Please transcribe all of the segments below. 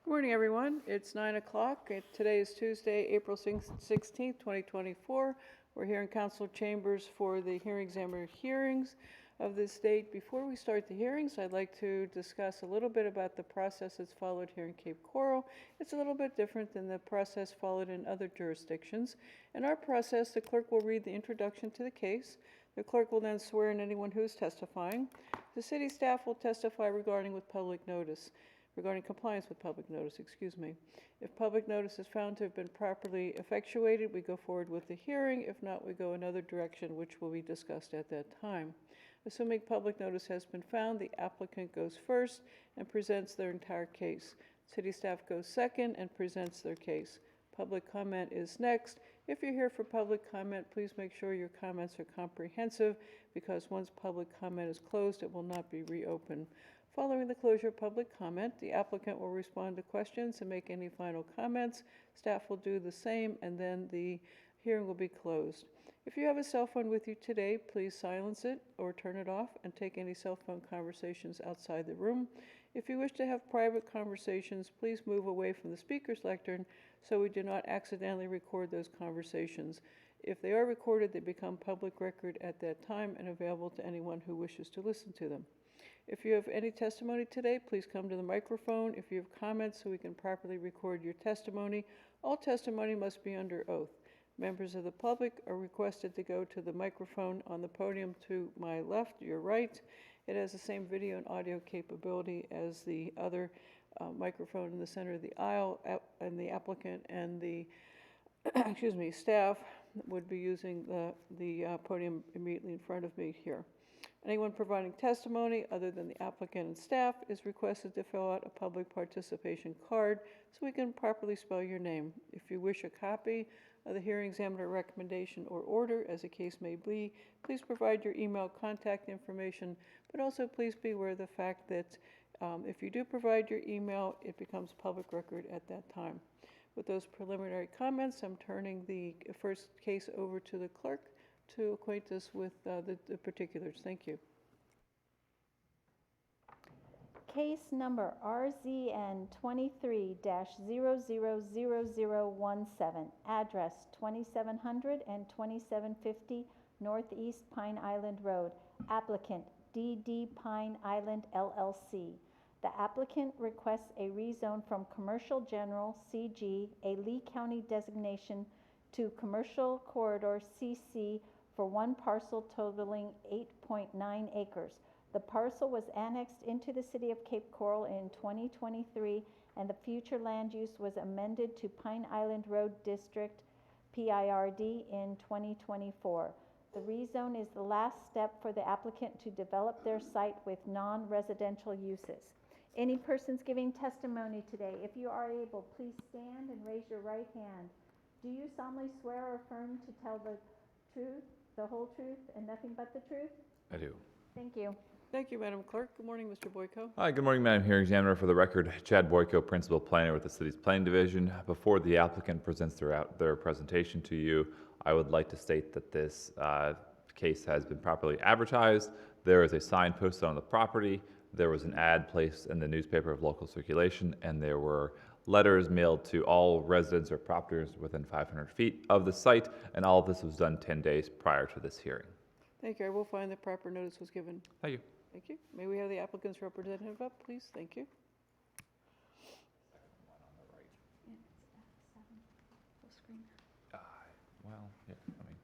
Good morning, everyone. It's 9 o'clock. Today is Tuesday, April 16th, 2024. We're here in council chambers for the hearing examiner hearings of this date. Before we start the hearings, I'd like to discuss a little bit about the process that's followed here in Cape Coral. It's a little bit different than the process followed in other jurisdictions. In our process, the clerk will read the introduction to the case. The clerk will then swear in anyone who is testifying. The city staff will testify regarding compliance with public notice, If public notice is found to have been properly effectuated, we go forward with the hearing. If not, we go another direction, which will be discussed at that time. Assuming public notice has been found, the applicant goes first and presents their entire case. City staff goes second and presents their case. Public comment is next. If you're here for public comment, please make sure your comments are comprehensive, because once public comment is closed, it will not be reopened. Following the closure of public comment, the applicant will respond to questions and make any final comments. Staff will do the same, and then the hearing will be closed. If you have a cell phone with you today, please silence it or turn it off and take any cell phone conversations outside the room. If you wish to have private conversations, please move away from the speaker's lectern so we do not accidentally record those conversations. If they are recorded, they become public record at that time and available to anyone who wishes to listen to them. If you have any testimony today, please come to the microphone. If you have comments so we can properly record your testimony, all testimony must be under oath. Members of the public are requested to go to the microphone on the podium to my left, your right. It has the same video and audio capability as the other microphone in the center of the aisle, and the applicant and the staff would be using the podium immediately in front of me here. Anyone providing testimony other than the applicant and staff is requested to fill out a public participation card so we can properly spell your name. If you wish a copy of the hearing examiner recommendation or order, as the case may be, please provide your email contact information, but also please be aware of the fact that if you do provide your email, it becomes public record at that time. With those preliminary comments, I'm turning the first case over to the clerk to acquaint us with the particulars. Thank you. Case number RZN 23-000017, address 2700 and 2750 Northeast Pine Island Road, applicant DD Pine Island LLC. The applicant requests a rezone from Commercial General CG, a Lee County designation, to Commercial Corridor CC for one parcel totaling 8.9 acres. The parcel was annexed into the city of Cape Coral in 2023, and the future land use was amended to Pine Island Road District, PIRD, in 2024. The rezone is the last step for the applicant to develop their site with non-residential uses. Any persons giving testimony today, if you are able, please stand and raise your right hand. Do you solemnly swear or affirm to tell the truth, the whole truth, and nothing but the truth? I do. Thank you. Thank you, Madam Clerk. Good morning, Mr. Boyko. Hi, good morning, Madam Hearing Examiner. For the record, Chad Boyko, Principal Planner with the City's Planning Division. Before the applicant presents their presentation to you, I would like to state that this case has been properly advertised. There is a sign posted on the property. There was an ad placed in the newspaper of local circulation, and there were letters mailed to all residents or properties within 500 feet of the site, and all of this was done 10 days prior to this hearing. Thank you. I will find that proper notice was given. Thank you. Thank you. May we have the applicant's representative up, please? Thank you. Well, yeah, I mean.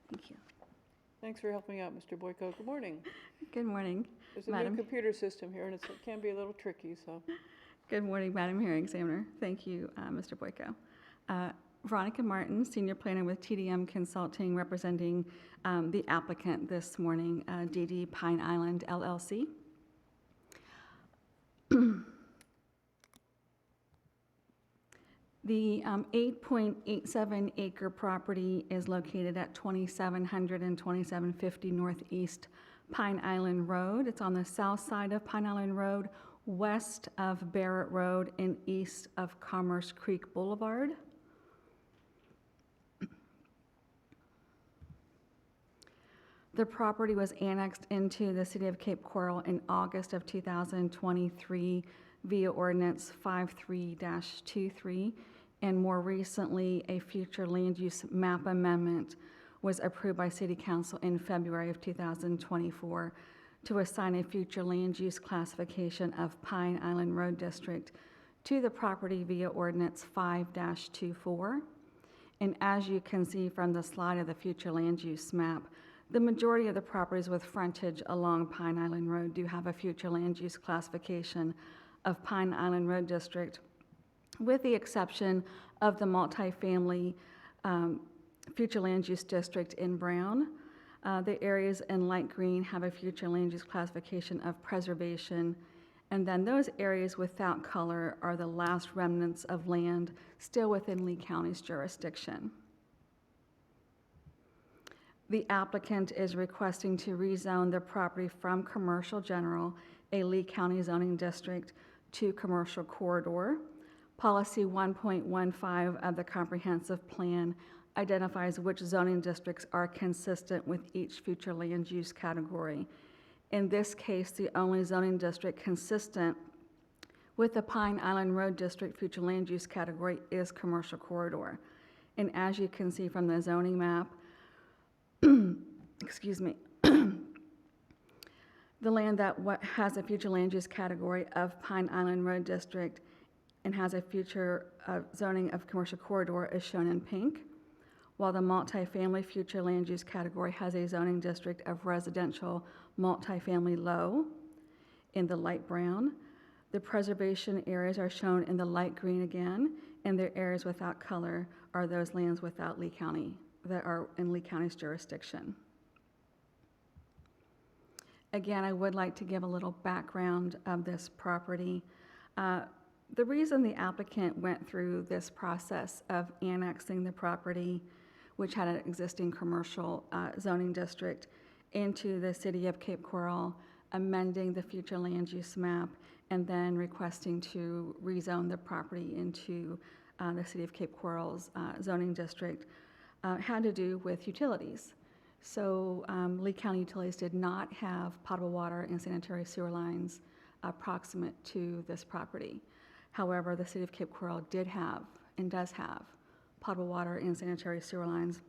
Thank you. Thanks for helping out, Mr. Boyko. Good morning. Good morning, There's a Madam. new computer system here, and it can be a little tricky, so. Good morning, Madam Hearing Examiner. Thank you, Mr. Boyko. Veronica Martin, Senior Planner with TDM Consulting, representing the applicant this morning, DD Pine Island LLC. The 8.87 acre property is located at 2700 and 2750 Northeast Pine Island Road. It's on the south side of Pine Island Road, west of Barrett Road, and east of Commerce Creek Boulevard. The property was annexed into the City of Cape Coral in August of 2023 via Ordinance 53-23, and more recently, a future land use map amendment was approved by City Council in February of 2024 to assign a future land use classification of Pine Island Road District to the property via Ordinance 5-24. And as you can see from the slide of the future land use map, the majority of the properties with frontage along Pine Island Road do have a future land use classification of Pine Island Road District, with the exception of the multifamily future land use district in brown. The areas in light green have a future land use classification of preservation, and then those areas without color are the last remnants of land still within Lee County's jurisdiction. The applicant is requesting to rezone the property from commercial general, a Lee County zoning district, to commercial corridor. Policy 1.15 of the comprehensive plan identifies which zoning districts are consistent with each future land use category. In this case, the only zoning district consistent with the Pine Island Road District future land use category is commercial corridor. And as you can see from the zoning map, excuse me, the land that has a future land use category of Pine Island Road District and has a future zoning of commercial corridor is shown in pink, while the multifamily future land use category has a zoning district of residential multifamily low in the light brown. The preservation areas are shown in the light green again, and the areas without color are those lands without Lee County, that are in Lee County's jurisdiction. Again, I would like to give a little background of this property. The reason the applicant went through this process of annexing the property, which had an existing commercial zoning district, into the City of Cape Coral, amending the future land use map, and then requesting to rezone the property into the City of Cape Coral's zoning district, had to do with utilities. So Lee County Utilities did not have potable water and sanitary sewer lines proximate to this property. However, the City of Cape Coral did have and does have potable water and sanitary sewer lines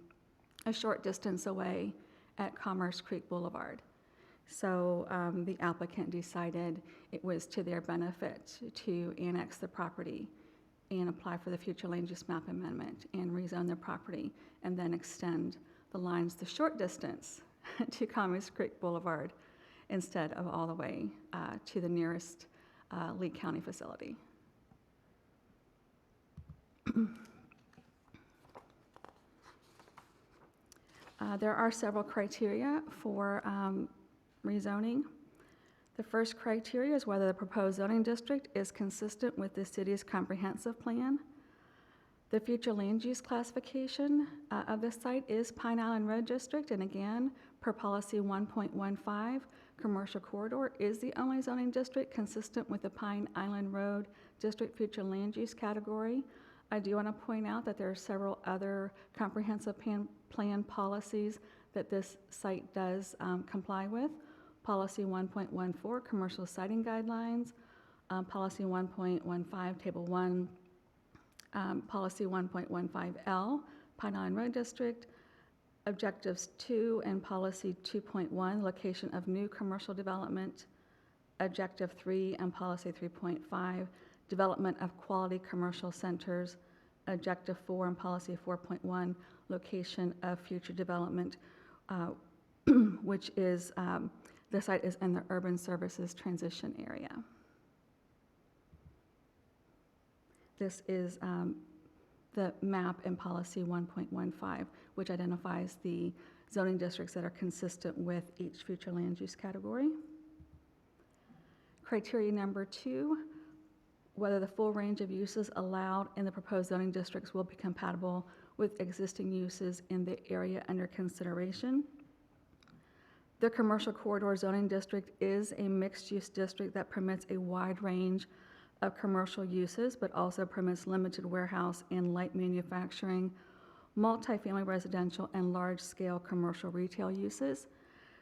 a short distance away at Commerce Creek Boulevard. So the applicant decided it was to their benefit to annex the property and apply for the future land use map amendment and rezone the property, and then extend the lines the short distance to Commerce Creek Boulevard instead of all the way to the nearest Lee County facility. There are several criteria for rezoning. The first criteria is whether the proposed zoning district is consistent with the city's comprehensive plan. The future land use classification of this site is Pine Island Road District, and again, per policy 1.15, commercial corridor is the only zoning district consistent with the Pine Island Road District future land use category. I do want to point out that there are several other comprehensive plan policies that this site does comply with. Policy 1.14, commercial siting guidelines, policy 1.15, table 1, policy 1.15L, Pine Island Road District, objectives 2 and policy 2.1, location of new commercial development, objective 3 and policy 3.5, development of quality commercial centers, objective 4 and policy 4.1, location of future development, which is, the site is in the urban services transition area. This is the map in policy 1.15, which identifies the zoning districts that are consistent with each future land use category. Criteria number 2, whether the full range of uses allowed in the proposed zoning districts will be compatible with existing uses in the area under consideration. The commercial corridor zoning district is a mixed-use district that permits a wide range of commercial uses, but also permits limited warehouse and light manufacturing, multifamily residential, and large-scale commercial retail uses.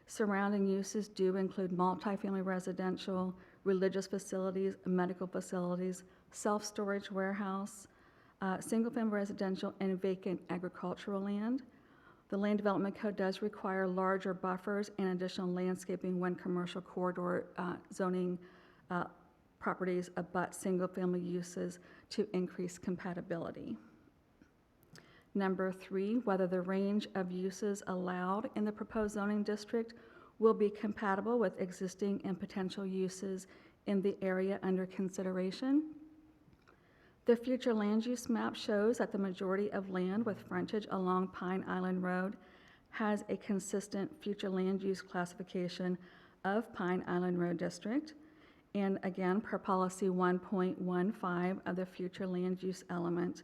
Surrounding uses do include multifamily residential, religious facilities, medical facilities, self-storage warehouse, single-family residential, and vacant agricultural land. The Land Development Code does require larger buffers and additional landscaping when commercial corridor zoning properties abut single-family uses to increase compatibility. Number 3, whether the range of uses allowed in the proposed zoning district will be compatible with existing and potential uses in the area under consideration. The future land use map shows that the majority of land with frontage along Pine Island Road has a consistent future land use classification of Pine Island Road District. And again, per policy 1.15 of the future land use element,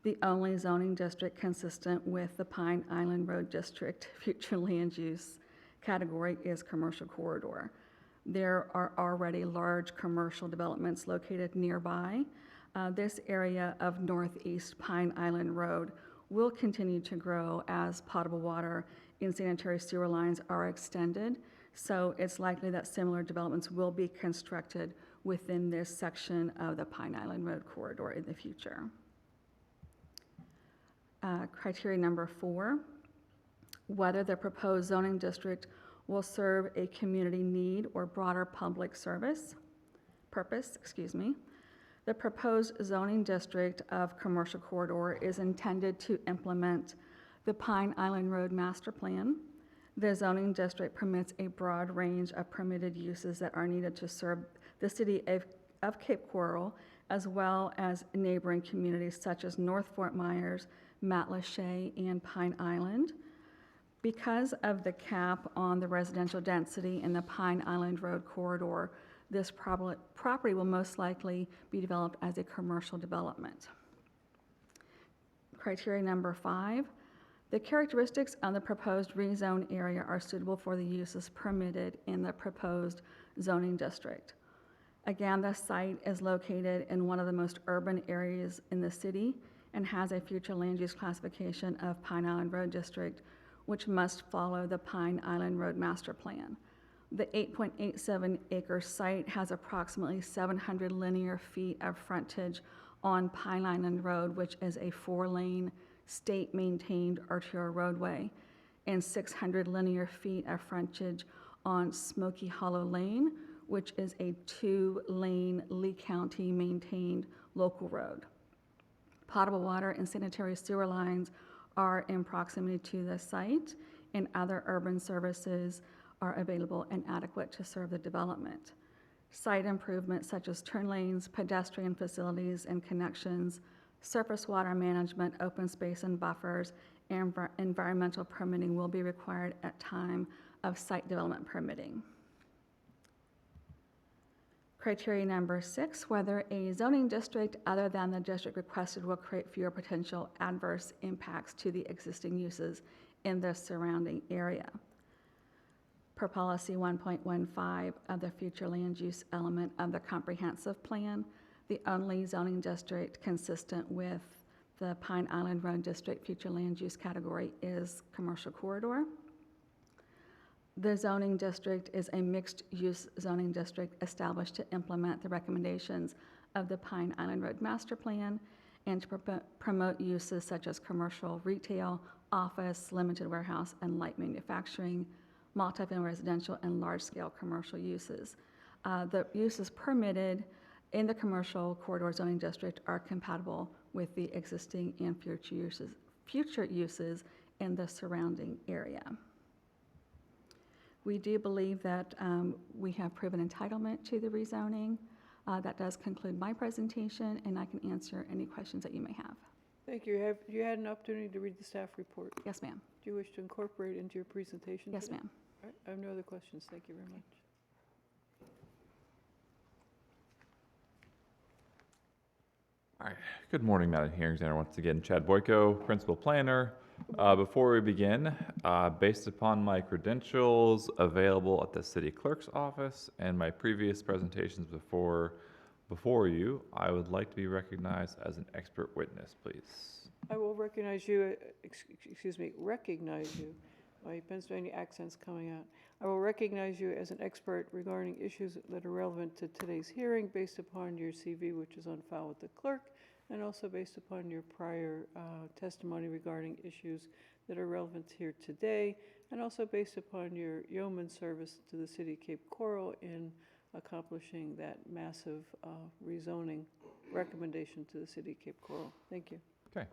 the only zoning district consistent with the Pine Island Road District future land use category is commercial corridor. There are already large commercial developments located nearby. This area of northeast Pine Island Road will continue to grow as potable water and sanitary sewer lines are extended. So it's likely that similar developments will be constructed within this section of the Pine Island Road corridor in the future. Criteria number 4, whether the proposed zoning district will serve a community need or broader public purpose. The proposed zoning district of commercial corridor is intended to implement the Pine Island Road Master Plan. The zoning district permits a broad range of permitted uses that are needed to serve the city of Cape Coral, as well as neighboring communities such as North Fort Myers, Matlacha, and Pine Island. Because of the cap on the residential density in the Pine Island Road corridor, this property will most likely be developed as a commercial development. Criteria number 5, the characteristics of the proposed rezone area are suitable for the uses permitted in the proposed zoning district. Again, the site is located in one of the most urban areas in the city and has a future land use classification of Pine Island Road District, which must follow the Pine Island Road Master Plan. The 8.87 acre site has approximately 700 linear feet of frontage on Pine Island Road, which is a 4-lane state-maintained arterial roadway, and 600 linear feet of frontage on Smoky Hollow Lane, which is a 2-lane Lee County maintained local road. Potable water and sanitary sewer lines are in proximity to the site, and other urban services are available and adequate to serve the development. Site improvements such as turn lanes, pedestrian facilities and connections, surface water management, open space and buffers, and environmental permitting will be required at time of site development permitting. Criteria number 6, whether a zoning district other than the district requested will create fewer potential adverse impacts to the existing uses in the surrounding area. Per policy 1.15 of the future land use element of the comprehensive plan, the only zoning district consistent with the Pine Island Road District future land use category is commercial corridor. The zoning district is a mixed-use zoning district established to implement the recommendations of the Pine Island Road Master Plan and to promote uses such as commercial retail, office, limited warehouse, and light manufacturing, multifamily residential, and large-scale commercial uses. The uses permitted in the commercial corridor zoning district are compatible with the existing and future uses in the surrounding area. We do believe that we have proven entitlement to the rezoning. That does conclude my presentation, and I can answer any questions that you may have. Thank you. You had an opportunity to read the staff report. Yes, ma'am. Do you wish to incorporate it into your presentation Yes, today? ma'am. All right, I have no other questions. Thank you very much. All right. Good morning, Madam Hearing Examiner. Once again, Chad Boyko, Principal Planner. Before we begin, based upon my credentials available at the City Clerk's office and my previous presentations before you, I would like to be recognized as an expert witness, please. I will recognize you, recognize you My Pennsylvania accent's coming out. I will recognize you as an expert regarding issues that are relevant to today's hearing based upon your CV, which is on file with the clerk, and also based upon your prior testimony regarding issues that are relevant here today, and also based upon your yeoman service to the city of Cape Coral in accomplishing that massive rezoning recommendation to the city of Cape Coral. Thank you. Okay.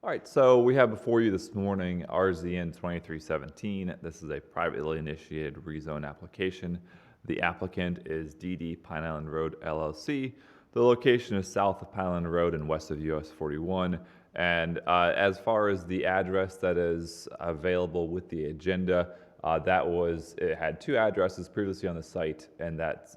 All right, so we have before you this morning RZN 2317. This is a privately initiated rezone application. The applicant is DD Pine Island Road LLC. The location is south of Pine Island Road and west of US 41. And as far as the address that is available with the agenda, it had two addresses previously on the site, and that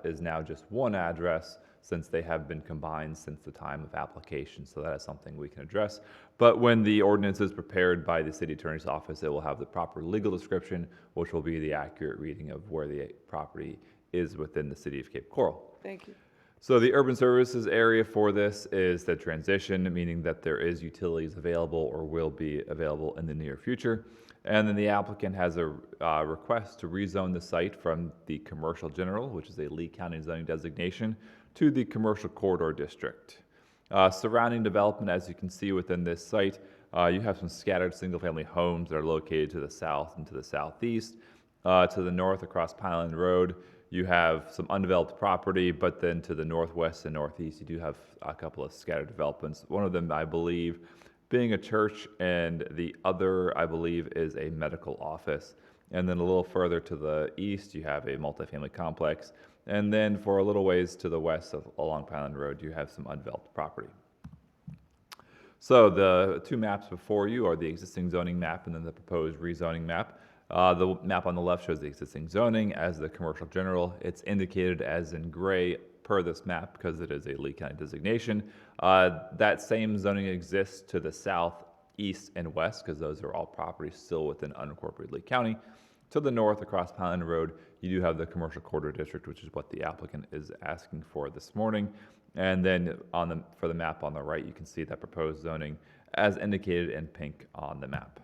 is now just one address since they have been combined since the time of application. So that is something we can address. But when the ordinance is prepared by the city attorney's office, it will have the proper legal description, which will be the accurate reading of where the property is within the city of Cape Coral. Thank you. So the urban services area for this is the transition, meaning that there is utilities available or will be available in the near future. And then the applicant has a request to rezone the site from the commercial general, which is a Lee County zoning designation, to the commercial corridor district. Surrounding development, as you can see within this site, you have some scattered single-family homes that are located to the south and to the southeast. To the north across Pine Island Road, you have some undeveloped property, but then to the northwest and northeast, you do have a couple of scattered developments. One of them, I believe, being a church, and the other, I believe, is a medical office. And then a little further to the east, you have a multifamily complex. And then for a little ways to the west along Pine Island Road, you have some undeveloped property. So the two maps before you are the existing zoning map and then the proposed rezoning map. The map on the left shows the existing zoning as the commercial general. It's indicated as in gray per this map because it is a Lee County designation. That same zoning exists to the south, east, and west because those are all properties still within unincorporated Lee County. To the north across Pine Island Road, you do have the commercial corridor district, which is what the applicant is asking for this morning. And then for the map on the right, you can see that proposed zoning as indicated in pink on the map.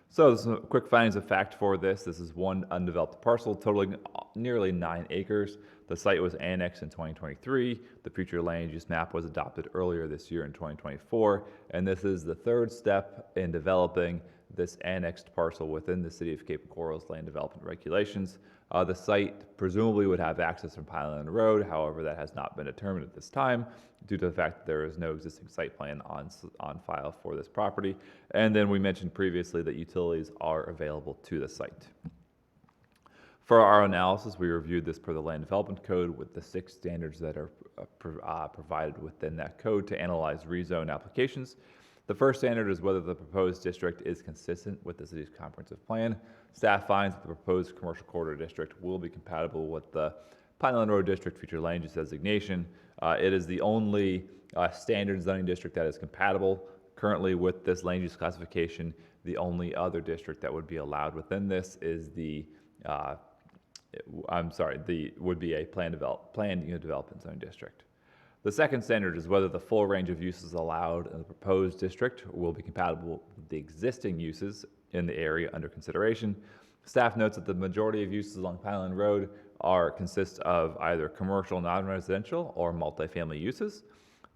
So some quick findings of fact for this. This is one undeveloped parcel totaling nearly 9 acres. The site was annexed in 2023. The future land use map was adopted earlier this year in 2024. And this is the third step in developing this annexed parcel within the city of Cape Coral's land development regulations. The site presumably would have access from Pine Island Road. However, that has not been determined at this time due to the fact that there is no existing site plan on file for this property. And then we mentioned previously that utilities are available to the site. For our analysis, we reviewed this per the Land Development Code with the 6 standards that are provided within that code to analyze rezone applications. The first standard is whether the proposed district is consistent with the city's comprehensive plan. Staff finds that the proposed commercial corridor district will be compatible with the Pine Island Road District future land use designation. It is the only standard zoning district that is compatible currently with this land use classification. The only other district that would be allowed within this is would be a planned unit development zone district. The second standard is whether the full range of uses allowed in the proposed district will be compatible with the existing uses in the area under consideration. Staff notes that the majority of uses along Pine Island Road consist of either commercial non-residential or multifamily uses.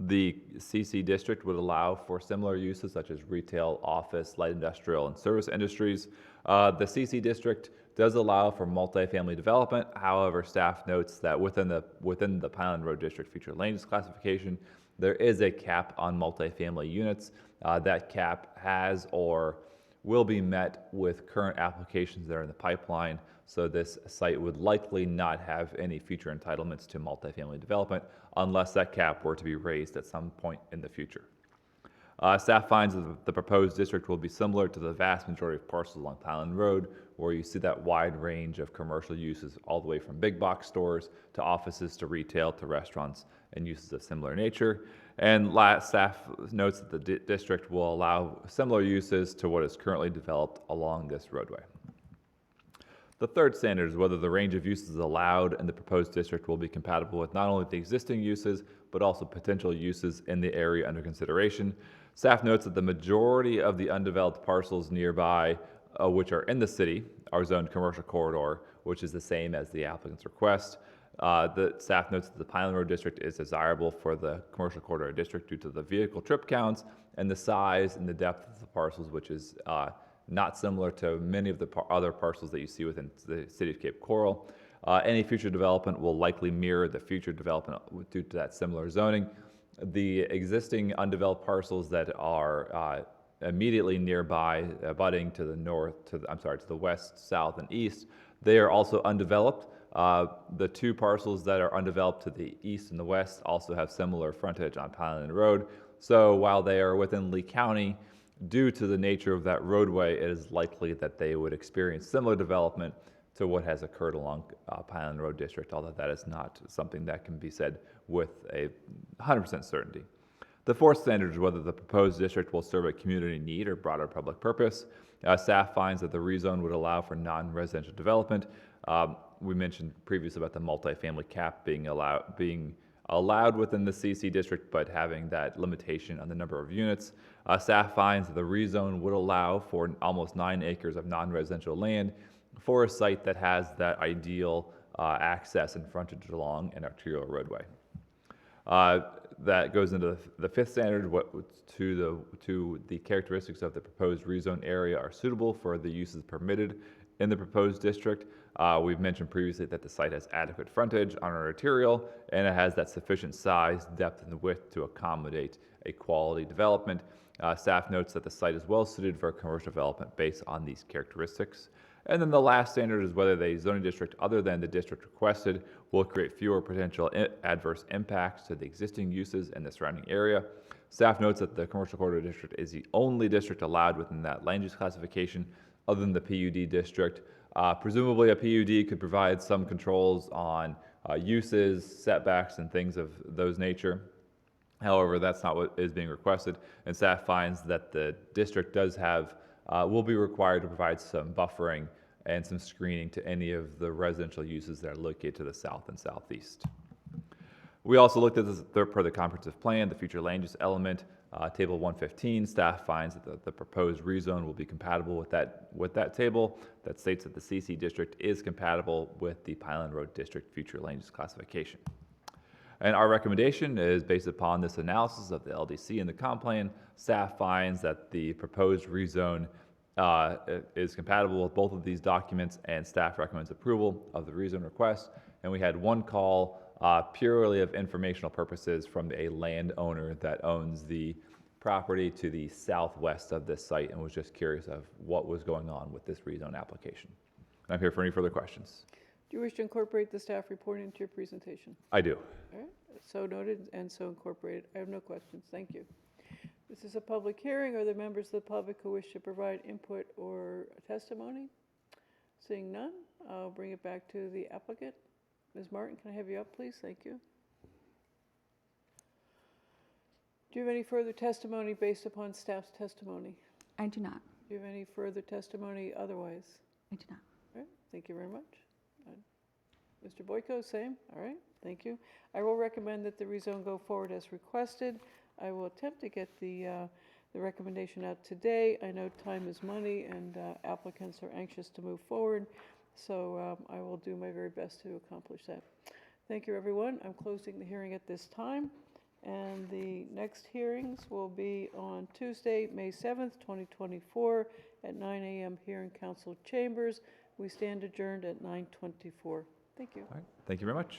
The CC district would allow for similar uses such as retail, office, light industrial, and service industries. The CC district does allow for multifamily development. However, staff notes that within the Pine Island Road District future land use classification, there is a cap on multifamily units. That cap has or will be met with current applications that are in the pipeline. So this site would likely not have any future entitlements to multifamily development unless that cap were to be raised at some point in the future. Staff finds that the proposed district will be similar to the vast majority of parcels along Pine Island Road, where you see that wide range of commercial uses all the way from big box stores to offices to retail to restaurants and uses of similar nature. And staff notes that the district will allow similar uses to what is currently developed along this roadway. The third standard is whether the range of uses allowed in the proposed district will be compatible with not only the existing uses, but also potential uses in the area under consideration. Staff notes that the majority of the undeveloped parcels nearby which are in the city, are zoned commercial corridor, which is the same as the applicant's request. The staff notes that the Pineland Road District is desirable for the commercial corridor district due to the vehicle trip counts and the size and the depth of the parcels, which is not similar to many of the other parcels that you see within the city of Cape Coral. Any future development will likely mirror the future development due to that similar zoning. The existing undeveloped parcels that are immediately nearby, abutting to the north, to the west, south, and east, they are also undeveloped. The two parcels that are undeveloped to the east and the west also have similar frontage on Pineland Road. So while they are within Lee County, due to the nature of that roadway, it is likely that they would experience similar development to what has occurred along Pineland Road District, although that is not something that can be said with a 100% certainty. The fourth standard is whether the proposed district will serve a community need or broader public purpose. Staff finds that the rezone would allow for non-residential development. We mentioned previously about the multifamily cap being allowed within the CC district, but having that limitation on the number of units. Staff finds that the rezone would allow for almost 9 acres of non-residential land for a site that has that ideal access and frontage along an arterial roadway. That goes into the fifth standard, to the characteristics of the proposed rezone area are suitable for the uses permitted in the proposed district. We've mentioned previously that the site has adequate frontage on an arterial, and it has that sufficient size, depth, and width to accommodate a quality development. Staff notes that the site is well suited for commercial development based on these characteristics. And then the last standard is whether the zoning district other than the district requested will create fewer potential adverse impacts to the existing uses in the surrounding area. Staff notes that the commercial corridor district is the only district allowed within that land use classification other than the PUD district. Presumably a PUD could provide some controls on uses, setbacks, and things of those nature. However, that's not what is being requested, and staff finds that the district will be required to provide some buffering and some screening to any of the residential uses that are located to the south and southeast. We also looked at this per the comprehensive plan, the future land use element, table 115. Staff finds that the proposed rezone will be compatible with that table that states that the CC district is compatible with the Pineland Road District future land use classification. And our recommendation is based upon this analysis of the LDC and the comp plan. Staff finds that the proposed rezone is compatible with both of these documents, and staff recommends approval of the rezone request. And we had one call purely of informational purposes from a landowner that owns the property to the southwest of this site and was just curious of what was going on with this rezone application. And I'm here for any further questions. Do you wish to incorporate the staff report into your presentation? I do. All right, so noted and so incorporated. I have no questions. Thank you. This is a public hearing. Are there members of the public who wish to provide input or testimony? Seeing none, I'll bring it back to the applicant. Ms. Martin, can I have you up, please? Thank you. Do you have any further testimony based upon staff's testimony? I do not. Do you have any further testimony otherwise? I do not. All right, thank you very much. Mr. Boyko, same. All right, thank you. I will recommend that the rezone go forward as requested. I will attempt to get the recommendation out today. I know time is money and applicants are anxious to move forward, so I will do my very best to accomplish that. Thank you, everyone. I'm closing the hearing at this time, and the next hearings will be on Tuesday, May 7th, 2024 at 9 a.m. here in Council Chambers. We stand adjourned at 9:24. Thank you. All right. Thank you very much.